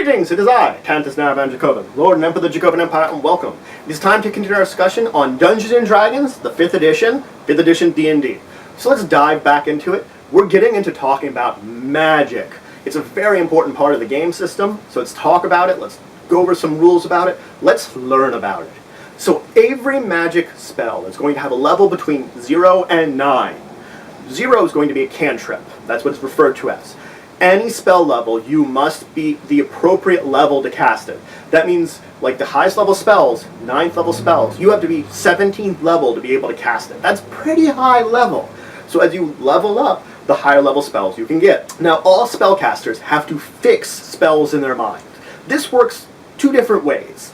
Greetings, it is I, Tantus Naravan Dracovin, Lord and Emperor of the Dracovin Empire, and welcome. It is time to continue our discussion on Dungeons & Dragons, the 5th edition D&D. So let's dive back into it. We're getting into talking about magic. It's a very important part of the game system, so let's talk about it, let's go over some rules about it, let's learn about it. So every magic spell is going to have a level between 0 and 9. 0 is going to be a cantrip, that's what it's referred to as. Any spell level, you must be the appropriate level to cast it. That means, like the highest level spells, 9th level spells, you have to be 17th level to be able to cast it. That's pretty high level. So as you level up, the higher level spells you can get. Now, all spellcasters have to fix spells in their mind. This works two different ways.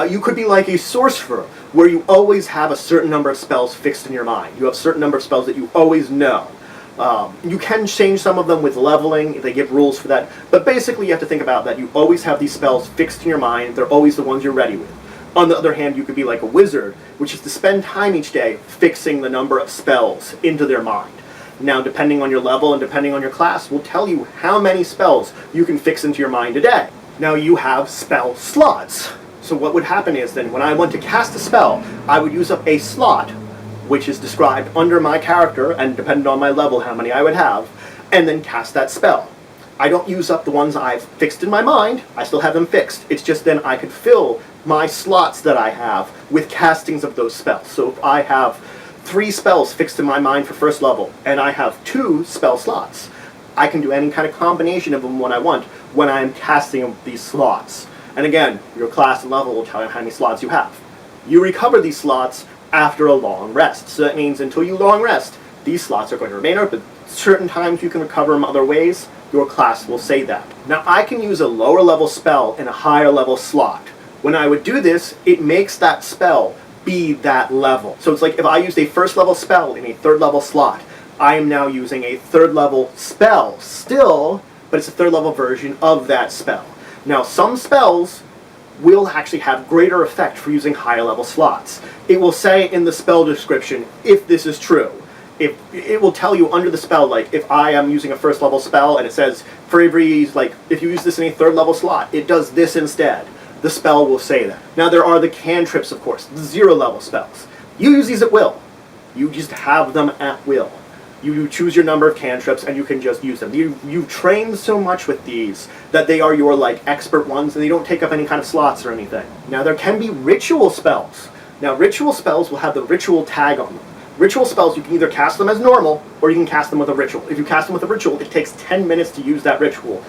You could be like a sorcerer, where you always have a certain number of spells fixed in your mind. You have a certain number of spells that you always know. You can change some of them with leveling, if they give rules for that, but basically you have to think about that you always have these spells fixed in your mind, they're always the ones you're ready with. On the other hand, you could be like a wizard, which is to spend time each day fixing the number of spells into their mind. Now, depending on your level and depending on your class, will tell you how many spells you can fix into your mind a day. Now, you have spell slots. So what would happen is then, when I want to cast a spell, I would use up a slot, which is described under my character, and depending on my level how many I would have, and then cast that spell. I don't use up the ones I've fixed in my mind, I still have them fixed. It's just then I could fill my slots that I have with castings of those spells. So if I have 3 spells fixed in my mind for first level, and I have 2 spell slots, I can do any kind of combination of them when I want, when I'm casting these slots. And again, your class and level will tell you how many slots you have. You recover these slots after a long rest. So that means until you long rest, these slots are going to remain open. Certain times you can recover them other ways. Your class will say that. Now, I can use a lower level spell in a higher level slot. When I would do this, it makes that spell be that level. So it's like if I used a first level spell in a 3rd level slot, I am now using a 3rd level spell still, but it's a 3rd level version of that spell. Now, some spells will actually have greater effect for using higher level slots. It will say in the spell description if this is true. If it will tell you under the spell, like if I am using a 1st level spell and it says for every, like if you use this in a 3rd level slot, it does this instead. The spell will say that. Now there are the cantrips, of course, the 0 level spells. You use these at will. You just have them at will. You choose your number of cantrips and you can just use them. You've trained so much with these that they are your like expert ones and they don't take up any kind of slots or anything. Now there can be ritual spells. Now ritual spells will have the ritual tag on them. Ritual spells, you can either cast them as normal or you can cast them with a ritual. If you cast them with a ritual, it takes 10 minutes to use that ritual.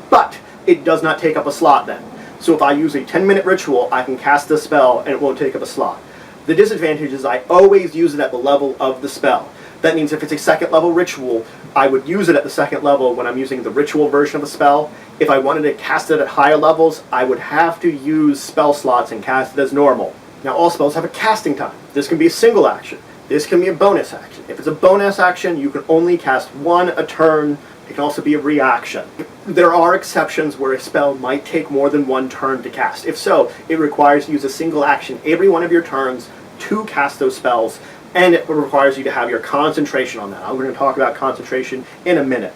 But it does not take up a slot then. So if I use a 10-minute ritual, I can cast the spell and it won't take up a slot. The disadvantage is I always use it at the level of the spell. That means if it's a 2nd level ritual, I would use it at the 2nd level when I'm using the ritual version of the spell. If I wanted to cast it at higher levels, I would have to use spell slots and cast it as normal. Now all spells have a casting time. This can be a single action. This can be a bonus action. If it's a bonus action, you can only cast 1 a turn. It can also be a reaction. There are exceptions where a spell might take more than 1 turn to cast. If so, it requires you to use a single action every one of your turns to cast those spells, and it requires you to have your concentration on that. I'm going to talk about concentration in a minute.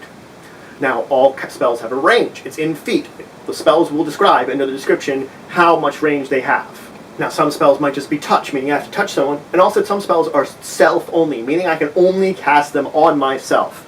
Now, all spells have a range. It's in feet. The spells will describe in the description how much range they have. Now, some spells might just be touch, meaning I have to touch someone, and also some spells are self-only, meaning I can only cast them on myself.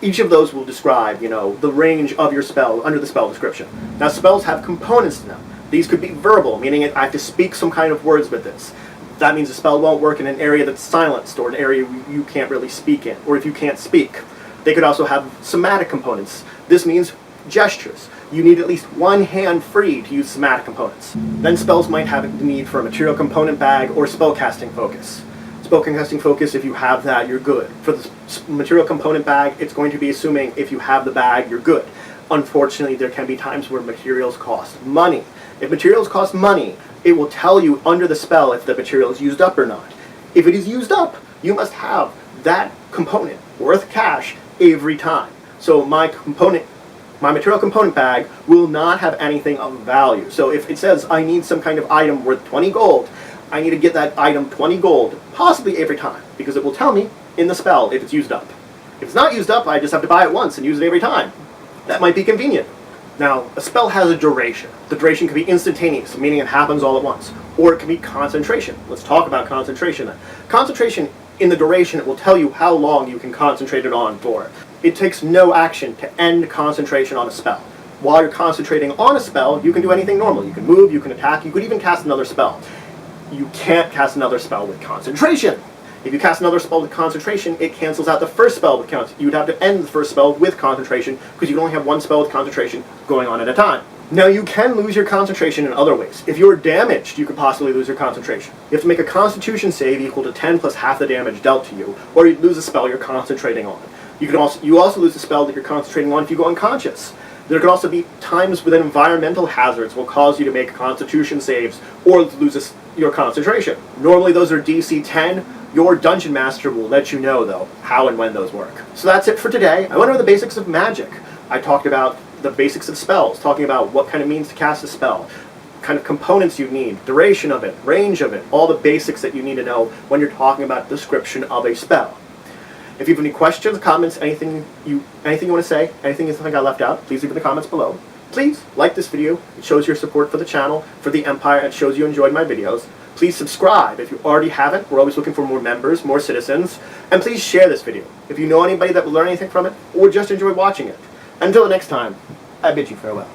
Each of those will describe, the range of your spell under the spell description. Now, spells have components to them. These could be verbal, meaning I have to speak some kind of words with this. That means the spell won't work in an area that's silenced or an area you can't really speak in, or if you can't speak. They could also have somatic components. This means gestures. You need at least 1 hand free to use somatic components. Then spells might have the need for a material component bag or spellcasting focus. Spellcasting focus, if you have that, you're good. For the material component bag, it's going to be assuming if you have the bag, you're good. Unfortunately, there can be times where materials cost money. If materials cost money, it will tell you under the spell if the material is used up or not. If it is used up, you must have that component worth cash every time. So my material component bag will not have anything of value. So if it says I need some kind of item worth 20 gold, I need to get that item 20 gold, possibly every time, because it will tell me in the spell if it's used up. If it's not used up, I just have to buy it once and use it every time. That might be convenient. Now, a spell has a duration. The duration can be instantaneous, meaning it happens all at once. Or it can be concentration. Let's talk about concentration then. Concentration, in the duration, it will tell you how long you can concentrate it on for. It takes no action to end concentration on a spell. While you're concentrating on a spell, you can do anything normal. You can move, you can attack, you could even cast another spell. You can't cast another spell with concentration. If you cast another spell with concentration, it cancels out the first spell with concentration. You would have to end the first spell with concentration because you can only have one spell with concentration going on at a time. Now, you can lose your concentration in other ways. If you're damaged, you could possibly lose your concentration. You have to make a Constitution save equal to 10 plus half the damage dealt to you, or you lose a spell you're concentrating on. You also lose a spell that you're concentrating on if you go unconscious. There can also be times when environmental hazards will cause you to make Constitution saves or lose your concentration. Normally those are DC 10. Your Dungeon Master will let you know, though, how and when those work. So that's it for today. I went over the basics of magic. I talked about the basics of spells, talking about what kind of means to cast a spell, kind of components you need, duration of it, range of it, all the basics that you need to know when you're talking about description of a spell. If you have any questions, comments, anything you want to say, anything you think I left out, please leave in the comments below. Please like this video. It shows your support for the channel, for the Empire, and shows you enjoyed my videos. Please subscribe if you already haven't. We're always looking for more members, more citizens. And please share this video if you know anybody that will learn anything from it or just enjoy watching it. Until the next time, I bid you farewell.